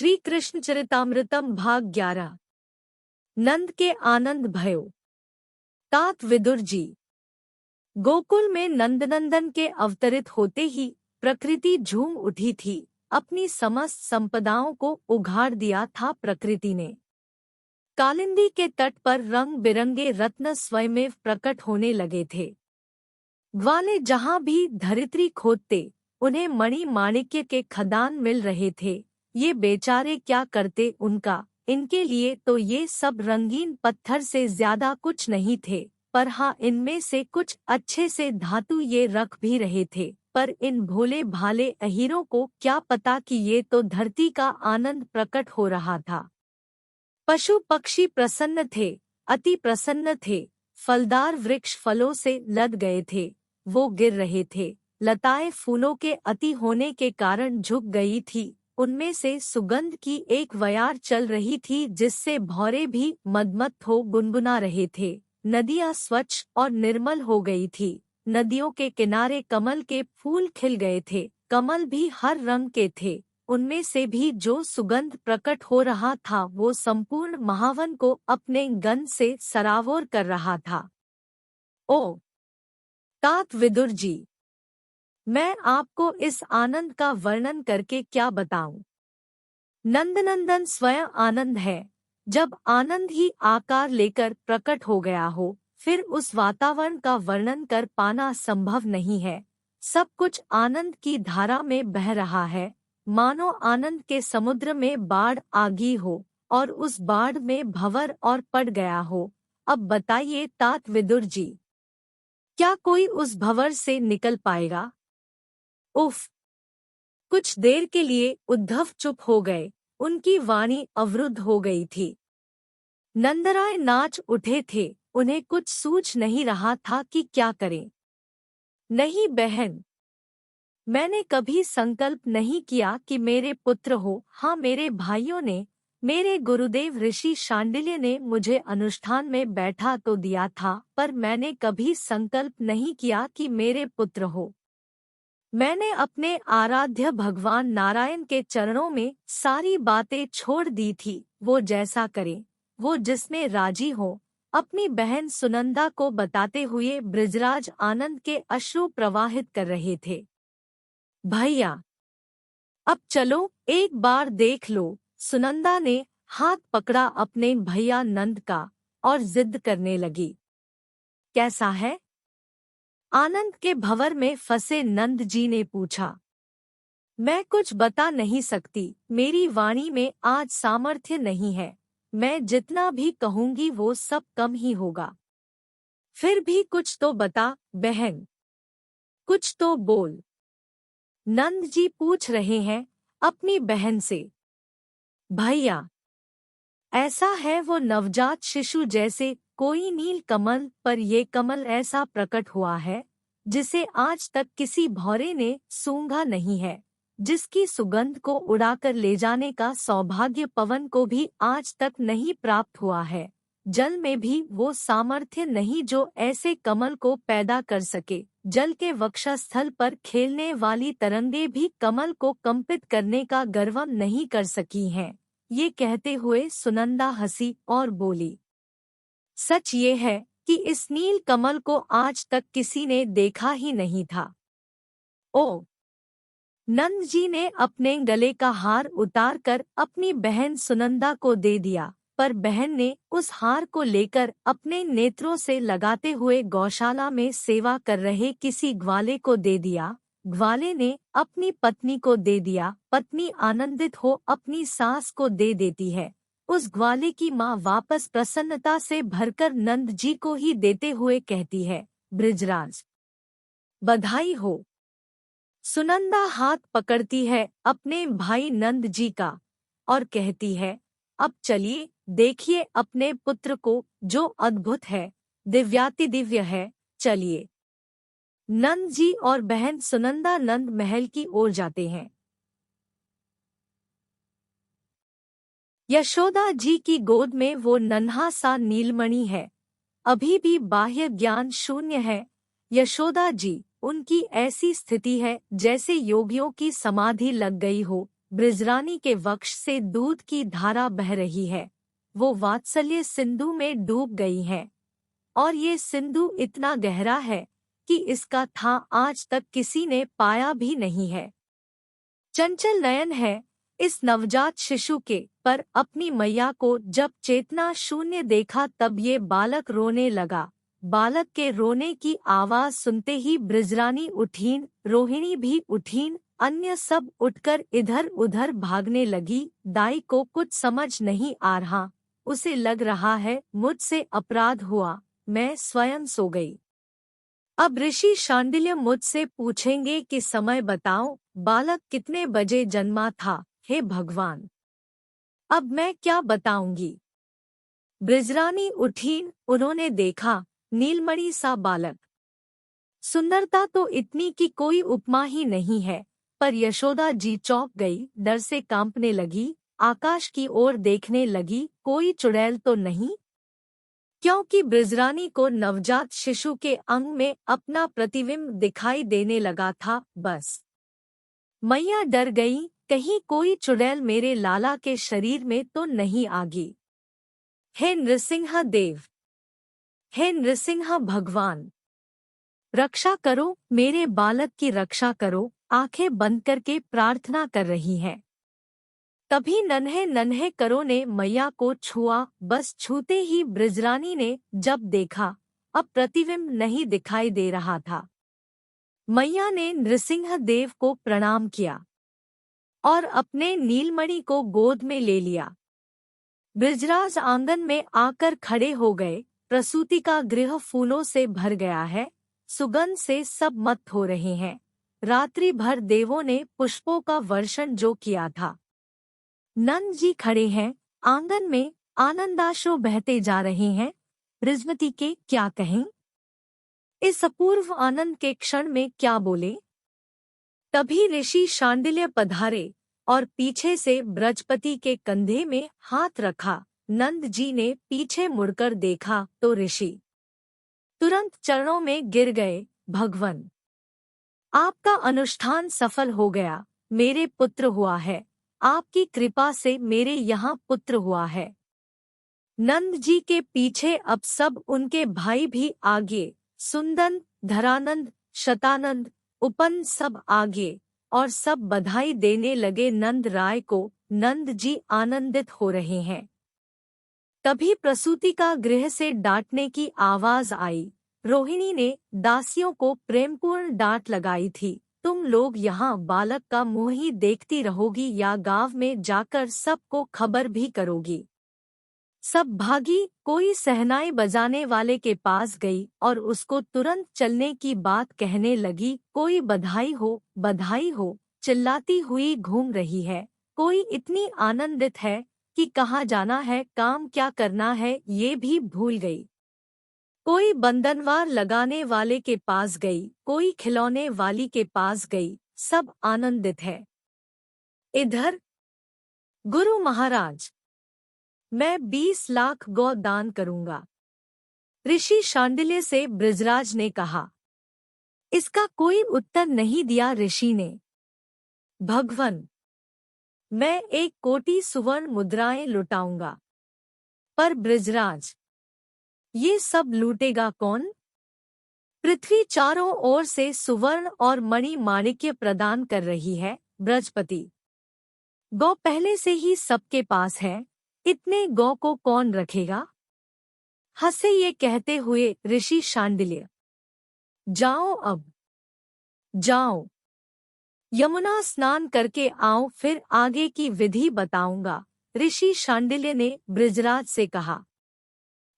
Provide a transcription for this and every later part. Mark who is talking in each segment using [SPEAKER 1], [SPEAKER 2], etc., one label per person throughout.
[SPEAKER 1] श्री कृष्ण चरितामृतम भाग 11। नंद के आनंद भयो। तात विदुर जी। गोकुल में नंदनंदन के अवतरित होते ही प्रकृति झूम उठी थी। अपनी समस्त संपदाओं को उघाड़ दिया था प्रकृति ने। कालिंदी के तट पर रंग बिरंगे रत्न स्वयमेव प्रकट होने लगे थे। ग्वाले जहां भी धरित्री खोदते उन्हें मणि माणिक्य के खदान मिल रहे थे। ये बेचारे क्या करते उनका, इनके लिए तो ये सब रंगीन पत्थर से ज्यादा कुछ नहीं थे, पर हाँ इनमें से कुछ अच्छे से धातु ये रख भी रहे थे। पर इन भोले भाले अहीरों को क्या पता कि ये तो धरती का आनंद प्रकट हो रहा था। पशु पक्षी प्रसन्न थे, अति प्रसन्न थे। फलदार वृक्ष फलों से लद गए थे, वो गिर रहे थे। लताएं फूलों के अति होने के कारण झुक गई थी। उनमें से सुगंध की एक वयार चल रही थी जिससे भौरे भी मदमत्त हो गुनगुना रहे थे। नदियां स्वच्छ और निर्मल हो गई थी। नदियों के किनारे कमल के फूल खिल गए थे। कमल भी हर रंग के थे। उनमें से भी जो सुगंध प्रकट हो रहा था वो संपूर्ण महावन को अपने गंध से सराबोर कर रहा था। ओ तात विदुर जी, मैं आपको इस आनंद का वर्णन करके क्या बताऊं। नंदनंदन स्वयं आनंद है। जब आनंद ही आकार लेकर प्रकट हो गया हो, फिर उस वातावरण का वर्णन कर पाना संभव नहीं है। सब कुछ आनंद की धारा में बह रहा है, मानो आनंद के समुद्र में बाढ़ आ गई हो और उस बाढ़ में भंवर और पड़ गया हो। अब बताइए तात विदुर जी, क्या कोई उस भंवर से निकल पाएगा? उफ! कुछ देर के लिए उद्धव चुप हो गए। उनकी वाणी अवरुद्ध हो गई थी। नंदराय नाच उठे थे। उन्हें कुछ सूझ नहीं रहा था कि क्या करें। नहीं बहन, मैंने कभी संकल्प नहीं किया कि मेरे पुत्र हो। हाँ, मेरे भाइयों ने, मेरे गुरुदेव ऋषि शांडिल्य ने मुझे अनुष्ठान में बैठा तो दिया था, पर मैंने कभी संकल्प नहीं किया कि मेरे पुत्र हो। मैंने अपने आराध्य भगवान नारायण के चरणों में सारी बातें छोड़ दी थी। वो जैसा करे, वो जिसमें राजी हो। अपनी बहन सुनंदा को बताते हुए ब्रिजराज आनंद के अश्रु प्रवाहित कर रहे थे। भैया, अब चलो एक बार देख लो। सुनंदा ने हाथ पकड़ा अपने भैया नंद का और जिद करने लगी। कैसा है? आनंद के भंवर में फंसे नंद जी ने पूछा। मैं कुछ बता नहीं सकती, मेरी वाणी में आज सामर्थ्य नहीं है। मैं जितना भी कहूंगी वो सब कम ही होगा। फिर भी कुछ तो बता बहन, कुछ तो बोल। नंद जी पूछ रहे हैं अपनी बहन से। भैया, ऐसा है वो नवजात शिशु जैसे कोई नील कमल, पर ये कमल ऐसा प्रकट हुआ है जिसे आज तक किसी भौरे ने सूंघा नहीं है, जिसकी सुगंध को उड़ाकर ले जाने का सौभाग्य पवन को भी आज तक नहीं प्राप्त हुआ है। जल में भी वो सामर्थ्य नहीं जो ऐसे कमल को पैदा कर सके। जल के वक्षस्थल पर खेलने वाली तरंगे भी कमल को कंपित करने का गर्वम नहीं कर सकी हैं। ये कहते हुए सुनंदा हंसी और बोली, सच ये है कि इस नील कमल को आज तक किसी ने देखा ही नहीं था। ओ! नंद जी ने अपने गले का हार उतारकर अपनी बहन सुनंदा को दे दिया, पर बहन ने उस हार को लेकर अपने नेत्रों से लगाते हुए गौशाला में सेवा कर रहे किसी ग्वाले को दे दिया। ग्वाले ने अपनी पत्नी को दे दिया। पत्नी आनंदित हो अपनी सास को दे देती है। उस ग्वाले की माँ वापस प्रसन्नता से भरकर नंद जी को ही देते हुए कहती है, ब्रिजराज, बधाई हो। सुनंदा हाथ पकड़ती है अपने भाई नंद जी का और कहती है, अब चलिए देखिए अपने पुत्र को, जो अद्भुत है, दिव्यातिदिव्य है। चलिए। नंद जी और बहन सुनंदा नंद महल की ओर जाते हैं। यशोदा जी की गोद में वो नन्हा सा नीलमणि है, अभी भी बाह्य ज्ञान शून्य है। यशोदा जी, उनकी ऐसी स्थिति है जैसे योगियों की समाधि लग गई हो। ब्रिजरानी के वक्ष से दूध की धारा बह रही है। वो वात्सल्य सिंधु में डूब गई है, और ये सिंधु इतना गहरा है कि इसका था आज तक किसी ने पाया भी नहीं है। चंचल नयन है इस नवजात शिशु के, पर अपनी मैया को जब चेतना शून्य देखा तब ये बालक रोने लगा। बालक के रोने की आवाज सुनते ही ब्रिजरानी उठीन, रोहिणी भी उठीन, अन्य सब उठकर इधर उधर भागने लगी। दाई को कुछ समझ नहीं आ रहा, उसे लग रहा है मुझसे अपराध हुआ, मैं स्वयं सो गई। अब ऋषि शांडिल्य मुझसे पूछेंगे कि समय बताओ, बालक कितने बजे जन्मा था। हे भगवान, अब मैं क्या बताऊंगी। ब्रिजरानी उठीं, उन्होंने देखा नीलमणि सा बालक। सुंदरता तो इतनी कि कोई उपमा ही नहीं है, पर यशोदा जी चौंक गई, डर से कांपने लगी, आकाश की ओर देखने लगी, कोई चुड़ैल तो नहीं। क्योंकि ब्रिजरानी को नवजात शिशु के अंग में अपना प्रतिबिंब दिखाई देने लगा था। बस मैया डर गई, कहीं कोई चुड़ैल मेरे लाला के शरीर में तो नहीं आ गई। हे नृसिंह देव, हे नृसिंह भगवान, रक्षा करो, मेरे बालक की रक्षा करो। आंखें बंद करके प्रार्थना कर रही हैं। तभी नन्हे नन्हे करों ने मैया को छुआ। बस छूते ही ब्रिजरानी ने जब देखा अब प्रतिबिंब नहीं दिखाई दे रहा था। मैया ने नृसिंह देव को प्रणाम किया और अपने नीलमणि को गोद में ले लिया। ब्रिजराज आंगन में आकर खड़े हो गए। प्रसूति का गृह फूलों से भर गया है, सुगंध से सब मत्त हो रहे हैं। रात्रि भर देवों ने पुष्पों का वर्षण जो किया था। नंद जी खड़े हैं आंगन में, आनंदाश्रु बहते जा रहे हैं। बृजमती के क्या कहें, इस अपूर्व आनंद के क्षण में क्या बोले। तभी ऋषि शांडिल्य पधारे और पीछे से ब्रजपति के कंधे में हाथ रखा। नंद जी ने पीछे मुड़कर देखा तो ऋषि तुरंत चरणों में गिर गए। भगवन, आपका अनुष्ठान सफल हो गया, मेरे पुत्र हुआ है, आपकी कृपा से मेरे यहाँ पुत्र हुआ है। नंद जी के पीछे अब सब उनके भाई भी आगे, सुंदन, धरानंद, शतानंद, उपन सब आगे, और सब बधाई देने लगे नंद राय को। नंद जी आनंदित हो रहे हैं। तभी प्रसूति का गृह से डांटने की आवाज आई। रोहिणी ने दासियों को प्रेमपूर्ण डांट लगाई थी, तुम लोग यहाँ बालक का मुंह ही देखती रहोगी या गांव में जाकर सबको खबर भी करोगी। सब भागी, कोई सहनाई बजाने वाले के पास गई और उसको तुरंत चलने की बात कहने लगी। कोई बधाई हो चिल्लाती हुई घूम रही है। कोई इतनी आनंदित है कि कहाँ जाना है, काम क्या करना है ये भी भूल गई। कोई बंधनवार लगाने वाले के पास गई, कोई खिलौने वाली के पास गई, सब आनंदित है। इधर गुरु महाराज, मैं 20 लाख गौ दान करूंगा, ऋषि शांडिल्य से ब्रिजराज ने कहा। इसका कोई उत्तर नहीं दिया ऋषि ने। भगवन, मैं 1 कोटि सुवर्ण मुद्राएं लुटाऊंगा। पर ब्रिजराज, ये सब लूटेगा कौन? पृथ्वी चारों ओर से सुवर्ण और मणि माणिक्य प्रदान कर रही है। ब्रजपति, गौ पहले से ही सबके पास है, इतने गौ को कौन रखेगा? हंसे ये कहते हुए ऋषि शांडिल्य, जाओ अब जाओ, यमुना स्नान करके आओ, फिर आगे की विधि बताऊंगा, ऋषि शांडिल्य ने ब्रिजराज से कहा।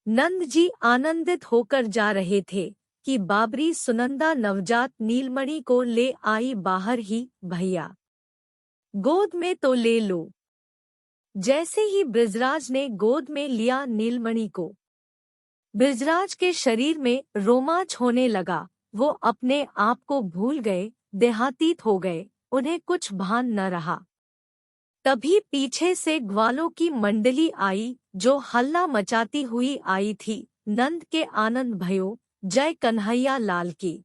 [SPEAKER 1] नंद जी आनंदित होकर जा रहे थे कि बाबरी सुनंदा नवजात नीलमणि को ले आई बाहर ही। भैया, गोद में तो ले लो। जैसे ही ब्रिजराज ने गोद में लिया नीलमणि को, ब्रिजराज के शरीर में रोमांच होने लगा। वो अपने आप को भूल गए, देहातीत हो गए, उन्हें कुछ भान न रहा। तभी पीछे से ग्वालों की मंडली आई जो हल्ला मचाती हुई आई थी। नंद के आनंद भयो, जय कन्हैया लाल की।